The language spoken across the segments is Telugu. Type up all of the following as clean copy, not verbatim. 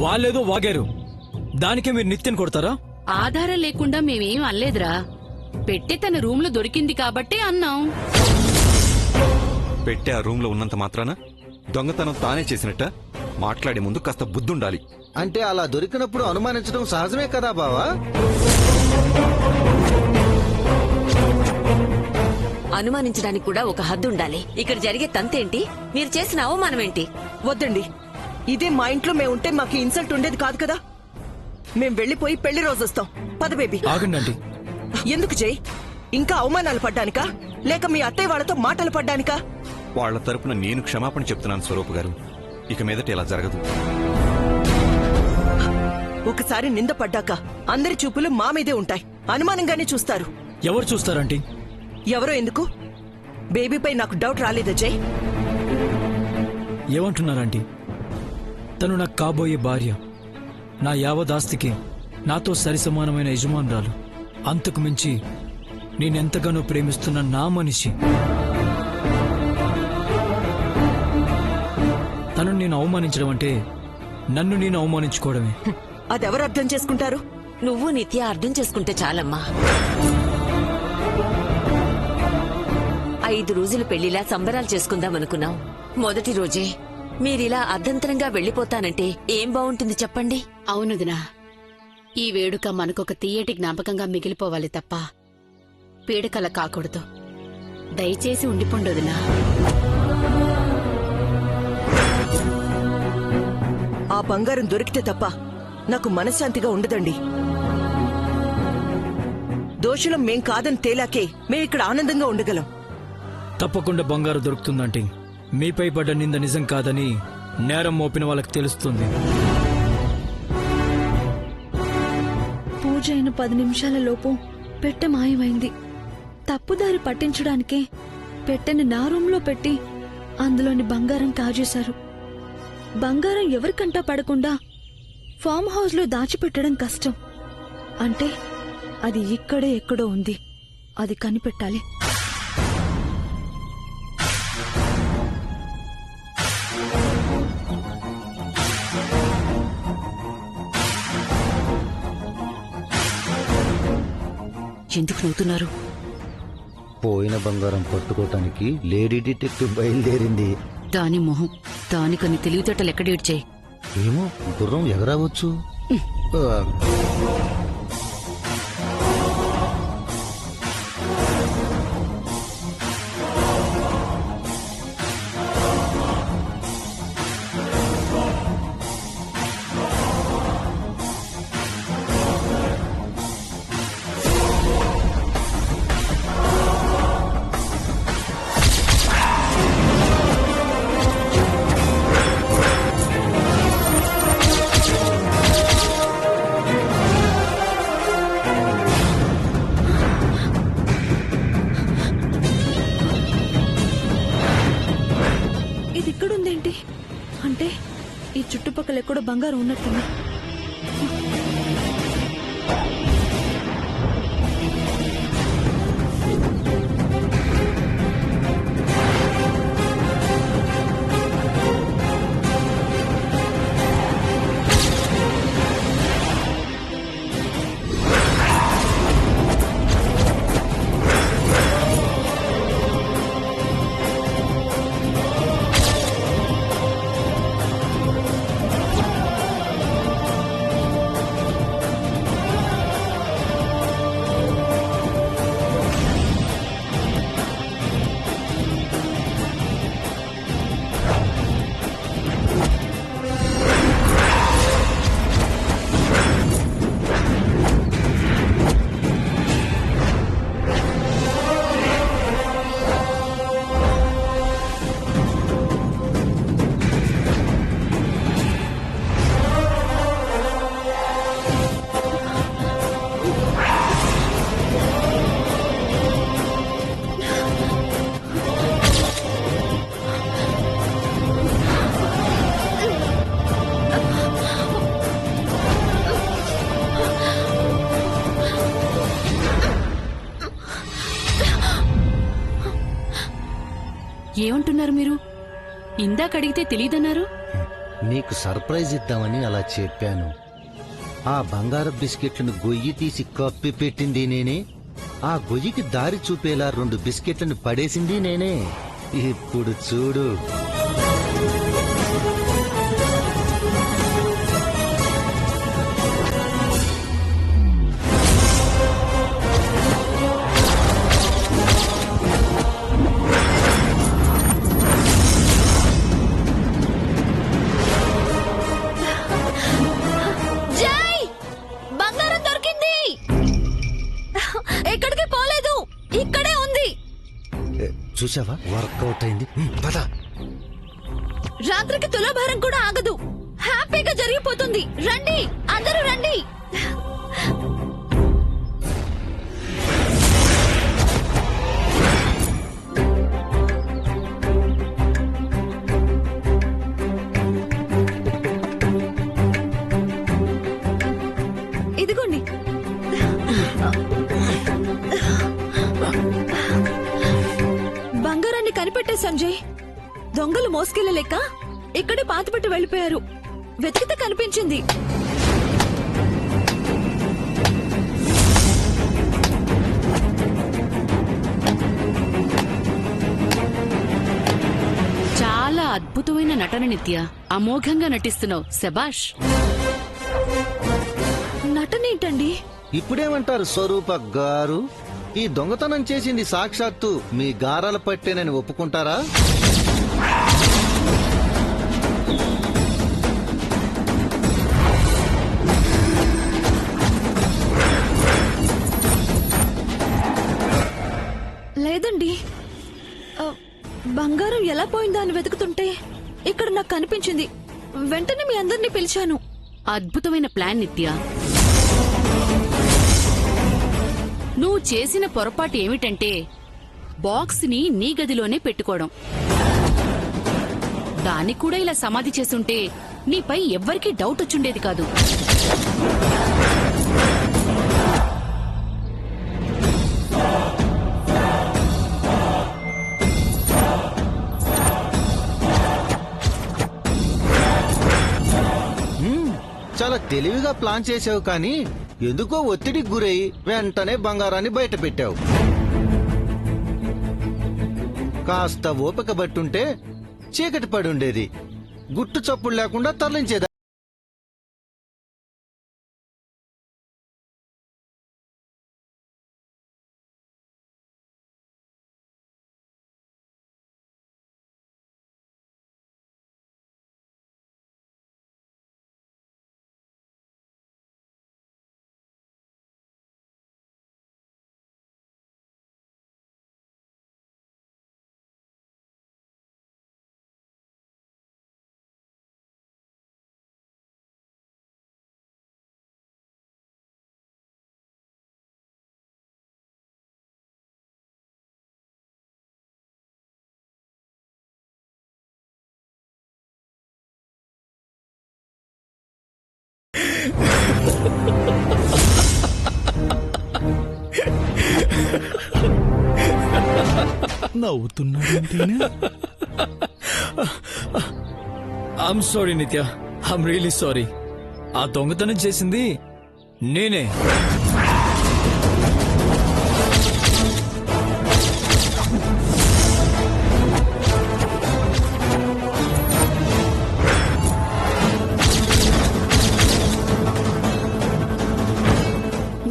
వాళ్ళేదో వాగారు, దానికే మీరు నిత్యం కొడతారా? ఆధారం లేకుండా మేమేం అనలేదురా. పెట్టె తన రూమ్ లో దొరికింది కాబట్టే అన్నాం. పెట్టే ఆ రూమ్ లో ఉన్నంత మాత్రాన దొంగతనం తానే చేసినట్ట? మాట్లాడే ముందు కాస్త బుద్ధుండాలి. అంటే అలా దొరికినప్పుడు అనుమానించడం సహజమే కదా బావా? అనుమానించడానికి కూడా ఒక హద్దు ఉండాలి. ఇక్కడ జరిగే తంతేంటి, మీరు చేసిన అవమానం ఏంటి? వద్దండి, ఇదే మా ఇంట్లో మేముంటే మాకు ఇన్సల్ట్ ఉండేది కాదు కదా. మేం వెళ్లిపోయి పెళ్లి రోజు వస్తాం. పద బేబీ. ఆగండి. ఎందుకు జై? ఇంకా అవమానాలు పడ్డానికా, లేక మీ అత్తయ్య వాళ్ళతో మాటలు పడ్డానికా? వాళ్ల తరపున నేను క్షమాపణ చెప్తున్నాను స్వరూప్ గారు. ఇక మీదట ఇలా జరగదు. ఒకసారి నింద పడ్డాక అందరి చూపులు మా మీదే ఉంటాయి. అనుమానంగానే చూస్తారు. ఎవరు చూస్తారంటీ? ఎవరో ఎందుకు? బేబీపై నాకు డౌట్ రాలేదా జై? ఏమంటున్నారంటీ? తను నాకు కాబోయే భార్య, నా యావదాస్తికి నాతో సరిసమానమైన యజమానురాలు. అంతకు మించి నేనెంతగానో ప్రేమిస్తున్న నా మనిషి. తనను నేను అవమానించడం అంటే నన్ను నేను అవమానించుకోవడమే. అదెవరు అర్థం చేసుకుంటారు? నువ్వు నిత్య అర్థం చేసుకుంటే చాలమ్మా. 5 రోజులు పెళ్లిలా సంబరాలు చేసుకుందామనుకున్నాం. మొదటి రోజే మీరిలా అర్ధంతరంగా వెళ్లిపోతానంటే ఏం బావుంటుంది చెప్పండి? అవునుదినా, ఈ వేడుక మనకొక తీయటి జ్ఞాపకంగా మిగిలిపోవాలి తప్ప పీడకల కాకూడదు. దయచేసి ఉండిపోండొదినా. ఆ బంగారం దొరికితే తప్ప నాకు మనశ్శాంతిగా ఉండదండి. దోషులం మేం కాదని తేలాకే మేమిక్కడ ఆనందంగా ఉండగలం. తప్పకుండా బంగారు దొరుకుతుందంటే మీపై పడ్డ నింద నిజం కాదని నేరం మోపిన వాళ్ళకి తెలుస్తుంది. పూజ అయిన 10 నిమిషాల లోపు పెట్టె మాయమైంది. తప్పుదారి పట్టించడానికే పెట్టెని నా రూంలో పెట్టి అందులోని బంగారం కాజేశారు. బంగారం ఎవరికంటా పడకుండా ఫామ్ హౌస్ లో దాచిపెట్టడం కష్టం. అంటే అది ఇక్కడే ఎక్కడో ఉంది. అది కనిపెట్టాలి. ఎందుకు నవ్వుతున్నారు? పోయిన బంగారం పట్టుకోవటానికి లేడీ డిటెక్టివ్ బయలుదేరింది. దాని మొహం, దానికని తెలివితేటలు ఎక్కడేడ్చాయి? ఏమో, గుర్రం ఎగరావచ్చు. ఇది ఇక్కడుందేంటి? అంటే ఈ చుట్టుపక్కల ఎక్కడో బంగారం ఉన్నట్టుంది. ఏమంటున్నారు మీరు? ఇందాక అడిగితే తెలీదన్నారు. నీకు సర్ప్రైజ్ ఇద్దామని అలా చెప్పాను. ఆ బంగారు బిస్కెట్లను గొయ్యి తీసి కప్పి పెట్టింది నేనే. ఆ గొయ్యికి దారి చూపేలా 2 బిస్కెట్లను పడేసింది నేనే. ఇప్పుడు చూడు. జై, బంగారం దొరికింది. ఎక్కడికి పోలేదు, ఇక్కడే ఉంది. చూసావా, వర్కౌట్ అయింది. పద. రాత్రికి తులాభారం కూడా ఆగదు. హ్యాపీగా జరిగిపోతుంది. రండి, అందరూ రండి. ఇదిగోండి. బంగారాన్ని కనిపెట్టే సంజయ్. దొంగలు మోసుకెళ్ళలేక ఇక్కడే పాతిపెట్టి వెళ్లిపోయారు. వెతికితే కనిపించింది. చాలా అద్భుతమైన నటన నిత్య. అమోఘంగా నటిస్తున్నావు, శబాష్. నటనేంటండి? ఇప్పుడేమంటారు స్వరూప గారు? ఈ దొంగతనం చేసింది సాక్షాత్తు మీ గారాల పట్టేనని ఒప్పుకుంటారా? లేదండి. బంగారం ఎలా పోయిందా అని వెతుకుతుంటే ఇక్కడ నాకు కనిపించింది. వెంటనే మీ అందరినీ పిలిచాను. అద్భుతమైన ప్లాన్ నిత్య. నువ్వు చేసిన పొరపాటు ఏమిటంటే బాక్స్ ని నీ గదిలోనే పెట్టుకోవడం. దాన్ని కూడా ఇలా సమాధి చేసుంటే నీపై ఎవ్వరికీ డౌట్ వచ్చుండేది కాదు. చాలా తెలివిగా ప్లాన్ చేసావు, కానీ ఎందుకో ఒత్తిడికి గురై వెంటనే బంగారాన్ని బయట పెట్టావు. కాస్త ఓపిక బట్టుంటే చీకటి పడుండేది. గుట్టు చప్పుడు లేకుండా తరలించేదా. నవ్వుతున్నాడంటేనే. ఐఎమ్ సారీ నిత్య, ఐఎమ్ రియలీ సారీ. ఆ దొంగతనం చేసింది నేనే.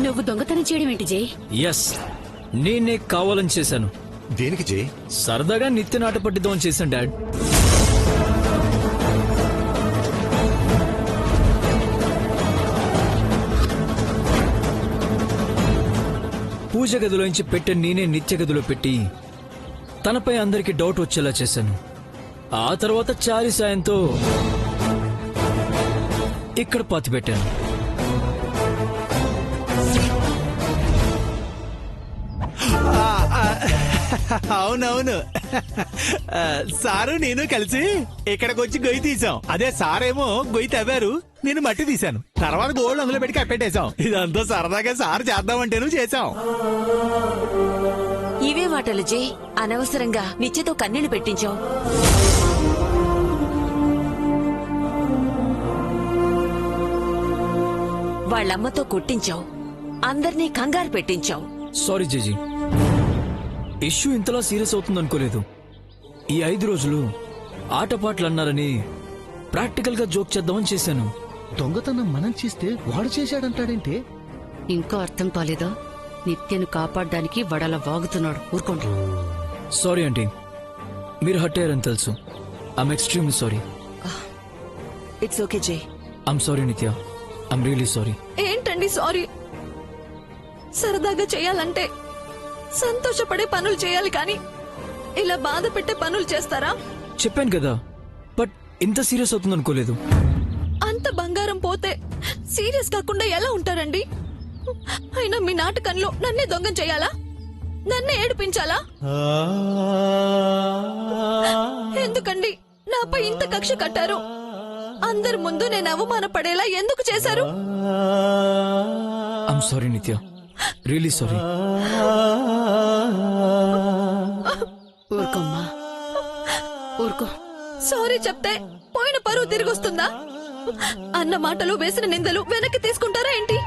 నువ్వు దొంగతనం చేయడం ఏంటి జై? ఎస్, నేనే కావాలని చేశాను. దేనికి జై? సరదాగా నిత్య నాట పట్టిద్దామని చేశాను డాడ్. పూజ గదిలోంచి పెట్టె నేనే నిత్య గదిలో పెట్టి తనపై అందరికి డౌట్ వచ్చేలా చేశాను. ఆ తర్వాత చారి సాయంతో ఇక్కడ పాతి పెట్టాను. అవునవును, సారు నేను కలిసి ఇక్కడికి వచ్చి గొయ్యి తీసాం. అదే సారేమో గొయ్యి తవ్వారు, నేను మట్టి తీశాను. తర్వాత గోల్డ్ అందులో పెట్టి కప్పెట్టేశాం. ఇదంతా సరదాగా సారు చేద్దామంటేను చేశాం. ఇవే మాటలు జై, అనవసరంగా నిత్యతో కన్నీళ్లు పెట్టించావు. వాళ్ళమ్మతో కొట్టించావు, అందర్నీ కంగారు పెట్టించావు. సారీ జేజీ, ఇష్యూ ఇంతలా సీరియస్ అవుతుంది అనుకోలేదు. ఈ 5 రోజులు ఆటపాటలు అన్నారని ప్రాక్టికల్ గా జోక్ చేద్దామని చేశాను. దొంగతనం మనం చేస్తే వాడు చేశాడంటాడేంటే? ఇంకా అర్థం కాలేదా? నిత్యను కాపాడడానికి వడలా వాగుతున్నాడు. ఊరుకోండి. సారీ ఆంటీ, మీరు హర్ట్ అయ్యారని తెలుసు. I'm extremely sorry. It's okay జై. ఐఎమ్ సారీ నిత్య, ఐఎమ్ రియలీ సారీ. ఏంటండి సారీ? సరదాగా చేయాలంటే సంతోషపడే పనులు చేయాలి కానీ ఇలా బాధ పెట్టే పనులు చేస్తారా? చెప్పాను కదా, బట్ ఇంత సీరియస్ అవుతుంది అనుకోలేదు. అంత బంగారం పోతే సీరియస్ కాకుండా ఎలా ఉంటారండి? అయినా మీ నాటకంలో నన్నే దొంగం చేయాలా? నన్నే ఏడిపించాలా? ఎందుకండి నాపై ఇంత కక్ష కట్టారు? అందరి ముందు నేను అవమానపడేలా ఎందుకు చేశారు? ఐఎమ్ సారీ నిత్య, రియలీ సారీ. ఊరుకోమ్మా, ఊరుకో. సారీ చెప్తే పోయిన పరువు తిరిగొస్తుందా? అన్న మాటలు వేసిన నిందలు వెనక్కి తీసుకుంటారా ఏంటి?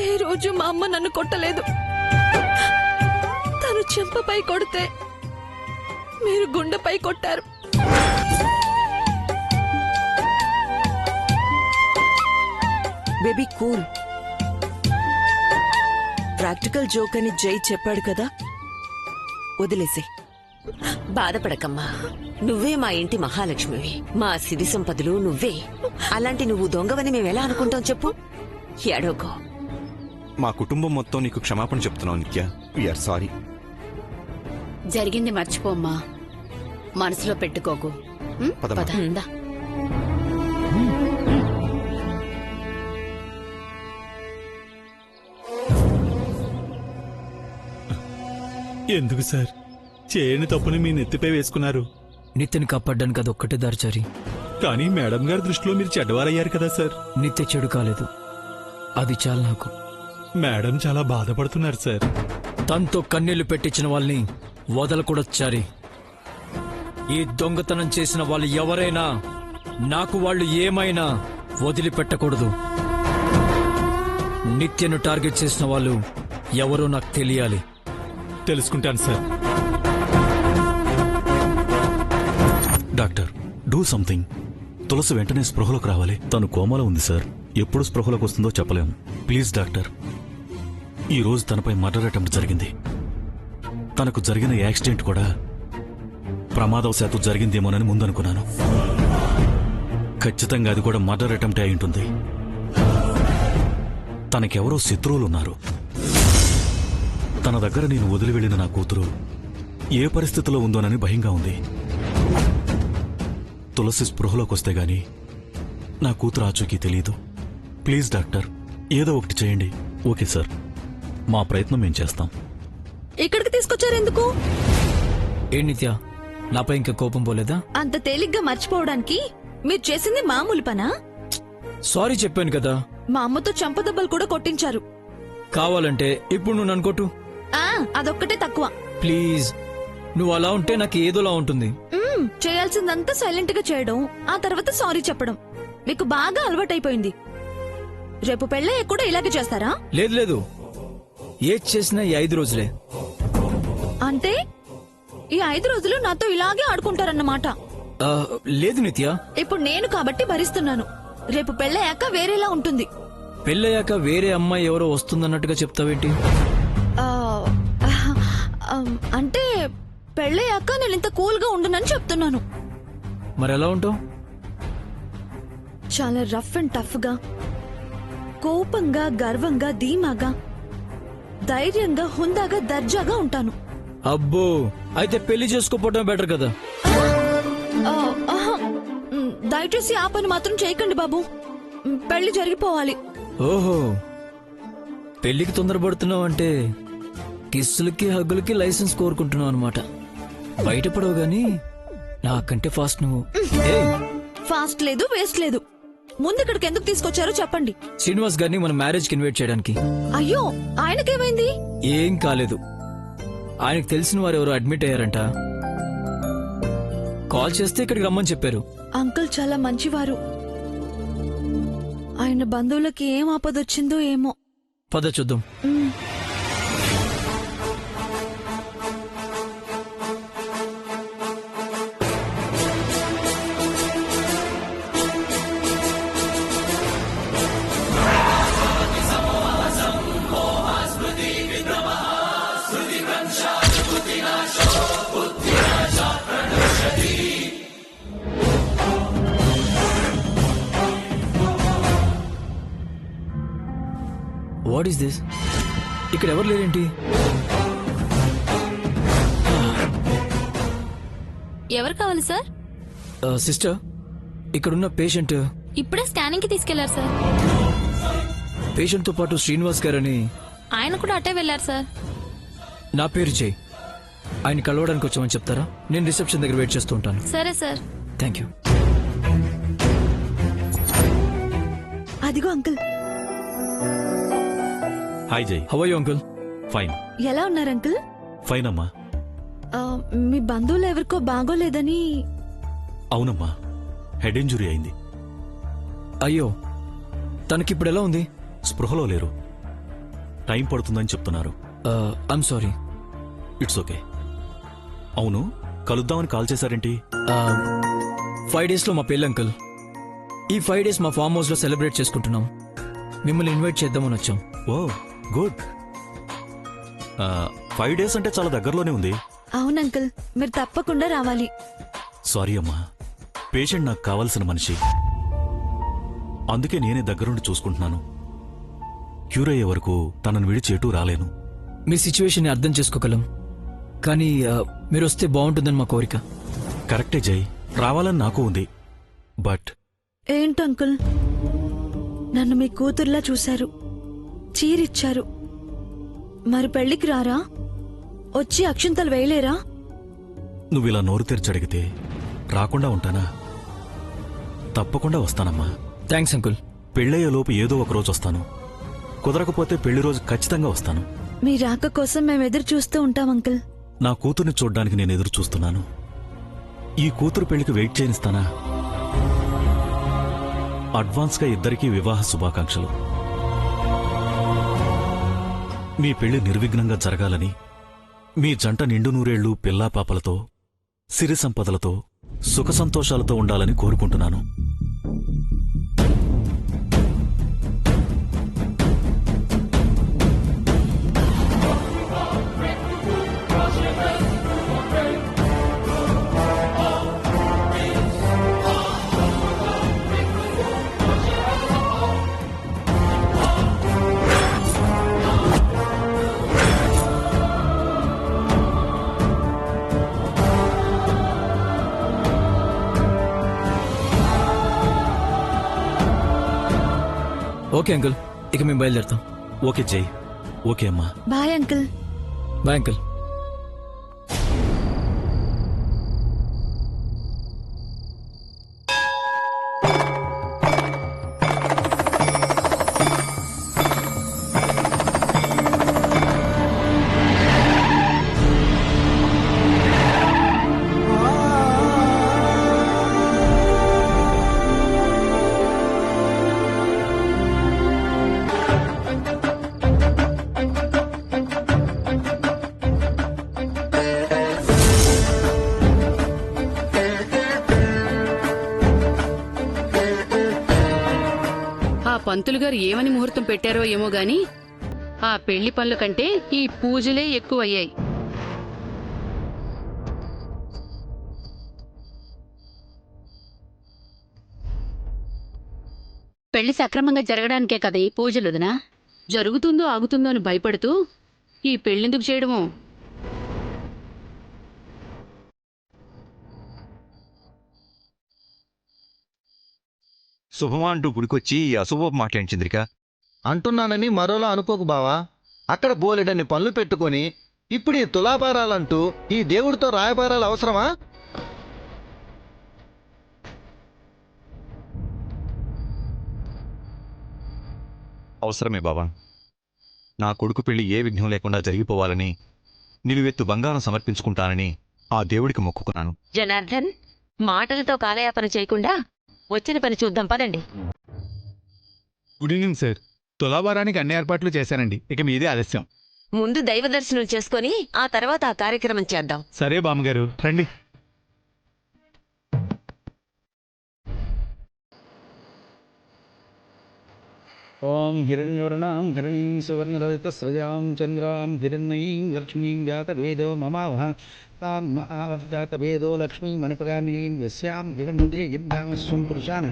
ఏ రోజు మా అమ్మ నన్ను కొట్టలేదు. తను చెంపపై కొడితే మీరు గుండెపై కొట్టారు. Baby cool. ప్రాక్టికల్ జోక్ అని జై చెప్పాడు కదా, వదిలేసే. బాధపడకమ్మా, నువ్వే మా ఇంటి మహాలక్ష్మివి, మా సిరి సంపదలు నువ్వే. అలాంటి నువ్వు దొంగవని మేమెలా అనుకుంటాం చెప్పు? ఏడోకో. మా కుటుంబం మొత్తం నీకు క్షమాపణ చెప్తున్నావు నిత్య. We are sorry. జరిగింది మర్చిపోమ్మా, మనసులో పెట్టుకోకు. ఉం? పదమ్మా. పద, దా. ఎందుకు సార్ చేయని తప్పుని మీ నెత్తిపై వేసుకున్నారు? నిత్యని కాపాడడానికి అది ఒక్కటే దారిచారి. కానీ మేడం గారి దృష్టిలో మీరు చెడ్డవారయ్యారు కదా సార్. నిత్య చెడు కాలేదు, అది చాలు నాకు. మేడం చాలా బాధపడుతున్నారు సార్. తనతో కన్నీళ్లు పెట్టించిన వాళ్ళని వదలకూడదు. ఈ దొంగతనం చేసిన వాళ్ళు ఎవరైనా, నాకు వాళ్ళు ఏమైనా వదిలిపెట్టకూడదు. నిత్యను టార్గెట్ చేసిన వాళ్ళు ఎవరో నాకు తెలియాలి. తెలుసుకుంటాను sir. Doctor, do something. Tulasi వెంటనే స్పృహలోకి రావాలి. తను కోమాలో ఉంది సార్. ఎప్పుడు స్పృహలోకి వస్తుందో చెప్పలేము. Please doctor. ఈ రోజు తనపై మర్డర్ అటెంప్ట్ జరిగింది. తనకు జరిగిన యాక్సిడెంట్ కూడా ప్రమాదవశాత్తు జరిగిందేమోనని ముందనుకున్నాను. ఖచ్చితంగా అది కూడా మర్డర్ అటెంప్ట్ అయి ఉంటుంది. తనకెవరో శత్రువులున్నారు. తన దగ్గర నేను వదిలి వెళ్లిన నా కూతురు ఏ పరిస్థితిలో ఉందోనని భయంగా ఉంది. తులసి స్పృహలోకొస్తే గాని నా కూతురు ఆచూకీ తెలీదు. ప్లీజ్ డాక్టర్, ఏదో ఒకటి చేయండి. ఓకే సార్, మా ప్రయత్నం మేం చేస్తాం. ఇక్కడికి తీసుకొచ్చారెందుకు? ఏ నిత్య, నాపై ఇంకా కోపం పోలేదా? అంత తేలిగ్గా మర్చిపోవడానికి మీరు చేసింది మామూలు పనా? సారీ చెప్పాను కదా. మా అమ్మతో చంపదెబ్బలు కూడా కొట్టించారు. కావాలంటే ఇప్పుడు నువ్వు నన్ను కొట్టు. అదొక్కటే తక్కువ. ప్లీజ్, నువ్వు అలా ఉంటే నాకు ఏదోలా ఉంటుంది. చేయాల్సిందంతా సైలెంట్ గా చేయడం, ఆ తర్వాత సారీ చెప్పడం మీకు బాగా అలవాటైపోయింది. రేపు పెళ్ళయ్య కూడా ఇలాగే చేస్తారా? లేదు లేదు, ఏది చేసినా ఈ 5 రోజులే. అంటే ఈ 5 రోజులు నాతో ఇలాగే ఆడుకుంటారన్నమాట. లేదు నిత్య, ఇప్పుడు నేను కాబట్టి భరిస్తున్నాను. రేపు పెళ్ళయ్యాక వేరేలా ఉంటుంది. పెళ్ళయ్యాక వేరే అమ్మాయి ఎవరో వస్తుందన్నట్టుగా చెప్తావేంటి? ఆ, అంటే పెళ్ళయ్యాక నేను ఇంత కూల్ గా ఉండనని చెప్తున్నాను. మరి ఎలా ఉంటావు? చాలా రఫ్ అండ్ టఫ్ గా, కోపంగా, గర్వంగా, ధీమాగా, ధైర్యంగా, హుందాగా, దర్జాగా ఉంటాను. అబ్బో, అయితే పెళ్లి చేసుకోపోవడం బెటర్ కదా. దయచేసి ఆ పని మాత్రం చేయకండి బాబు. పెళ్లి జరిగిపోవాలి. ఓహో, పెళ్లికి తొందరపడుతున్నావు అంటే కిస్సులకి హగ్గులకి లైసెన్స్ కోరుకుంటున్నావు అనమాట. బయటపడవు గాని నాకంటే ఫాస్ట్ నువ్వు. ఫాస్ట్ లేదు, వేస్ట్ లేదు. ముందు ఇక్కడికి ఎందుకు తీసుకొచ్చారో చెప్పండి. శ్రీనివాస్ గారిని మన మ్యారేజ్ కి ఇన్వైట్ చేయడానికి. అయ్యో, ఆయనకేమైంది? ఏం కాలేదు, ఆయనకు తెలిసిన వారు ఎవరు అడ్మిట్ అయ్యారంట. కాల్ చేస్తే ఇక్కడికి రమ్మని చెప్పారు. అంకుల్ చాలా మంచివారు. ఆయన బంధువులకి ఏం ఆపదొచ్చిందో ఏమో. పద చూద్దాం. What is this? ఇక్కడ ఎవరు లేరేంటి? ఎవరు కావాలి సార్? సిస్టర్, ఇక్కడున్న పేషెంట్ ఇప్పుడే స్కానింగ్ కి తీసుకెళ్లారు సార్. పేషెంట్ తో పాటు శ్రీనివాస్ గారని ఆయన కూడా అటే వెళ్లారు సార్. నా పేరు జై. ఆయన కలవడానికి వచ్చామని చెప్తారా? నేను రిసెప్షన్ దగ్గర వెయిట్ చేస్తూ ఉంటాను. సరే సార్. Thank you. అదిగో uncle. Hi Jai. How are you uncle? Fine. ఎలా ఉన్నారు అంకుల్? ఫైన్ అమ్మా. మీ బంధువులు ఎవరికో బాగోలేదని. అవునమ్మా, హెడ్ ఇంజురీ అయింది. అయ్యో, తనకిప్పుడు ఎలా ఉంది? స్పృహలో లేరు. టైం పడుతుందని చెప్తున్నారు. I'm sorry. It's okay. అవును, కలుద్దామని కాల్ చేశారేంటి? 5 days లో మా పెళ్ళి అంకుల్. ఈ 5 days మా ఫామ్ హౌస్ లో సెలబ్రేట్ చేసుకుంటున్నాం. మిమ్మల్ని ఇన్వైట్ చేద్దామని వచ్చాం. ఓ గుడ్. 5 days అంటే చాలా దగ్గరలోనే ఉంది. అవును అంకుల్, మీరు తప్పకుండా రావాలి. సారీ అమ్మా, పేషెంట్ నాకు కావాల్సిన మనిషి. అందుకే నేనే దగ్గరుండి చూసుకుంటున్నాను. క్యూర్ అయ్యే వరకు తనను విడిచి ఎటూ రాలేను. మీ సిచ్యువేషన్ అర్థం చేసుకోగలం, కానీ మీరు వస్తే బాగుంటుందని మా కోరిక. కరెక్టే జై, రావాలని నాకు ఉంది. బట్ ఏంటి అంకుల్, నన్ను మీ కూతుర్లా చూశారు, చీరిచ్చారు. మరి పెళ్లికి రారా? వచ్చి అక్షింతలు వేయలేరా? నువ్విలా నోరు తెరిచి అడిగితే రాకుండా ఉంటానా? తప్పకుండా వస్తానమ్మా. Thanks uncle. పెళ్ళయ్యేలోపు ఏదో ఒక రోజు వస్తాను. కుదరకపోతే పెళ్లి రోజు ఖచ్చితంగా వస్తాను. మీ రాక కోసం మేము ఎదురు చూస్తూ ఉంటాం అంకుల్. నా కూతుర్ని చూడ్డానికి నేను ఎదురు చూస్తున్నాను. ఈ కూతురు పెళ్లికి వెయిట్ చేయనిస్తానా? అడ్వాన్స్గా ఇద్దరికీ వివాహ శుభాకాంక్షలు. మీ పెళ్లి నిర్విఘ్నంగా జరగాలని, మీ జంట నిండు నూరేళ్లు పిల్లా పాపలతో, సిరి సంపదలతో, సుఖ సంతోషాలతో ఉండాలని కోరుకుంటున్నాను. ఓకే అంకుల్, ఇక మేము బయలుదేరుతాం. ఓకే జై. ఓకే అమ్మా. Bye uncle. Bye uncle. పంతులు గారు ఏమని ముహూర్తం పెట్టారో ఏమో గాని ఆ పెళ్లి పనుల కంటే ఈ పూజలే ఎక్కువయ్యాయి. పెళ్లి సక్రమంగా జరగడానికే కదా ఈ పూజలుదనా? జరుగుతుందో ఆగుతుందో అని భయపడుతూ ఈ పెళ్లెందుకు చేయడమో. శుభమా అంటూ గుడికొచ్చి ఈ అశుభం మాట్లాడి చంద్రిక. అంటున్నానని మరోలా అనుకోకు బావా. అక్కడ బోలెడన్ని పనులు పెట్టుకొని ఇప్పుడు ఈ తులాభారాలంటూ ఈ దేవుడితో రాయబారాలు అవసరమా? అవసరమే బావా. నా కొడుకు పెళ్లి ఏ విఘ్నం లేకుండా జరిగిపోవాలని, నిలువెత్తు బంగారం సమర్పించుకుంటానని ఆ దేవుడికి మొక్కుకున్నాను. జనార్దన్, మాటలతో కాలయాపన చేయకుండా వచ్చిన పని చూద్దాం పదండి. Good evening sir. తులాభారానికి అన్ని ఏర్పాట్లు చేశానండి. ఇక మీదే ఆలస్యం. ముందు దైవ దర్శనం చేసుకొని ఆ తర్వాత ఆ కార్యక్రమం చేద్దాం. సరే బామ్మగారు రండి. ఓం హిరణ్యవర్ణాం హిరణ్యం సువర్ణరజిత స్రజాం చంద్రాం హిరణ్యీం లక్ష్మీం జాతవేదో మమావహ తాం జాతవేదో లక్ష్మీం మణిపగామీం యస్యాం హిరణ్యే యుద్ధామస్వం పురుషాన్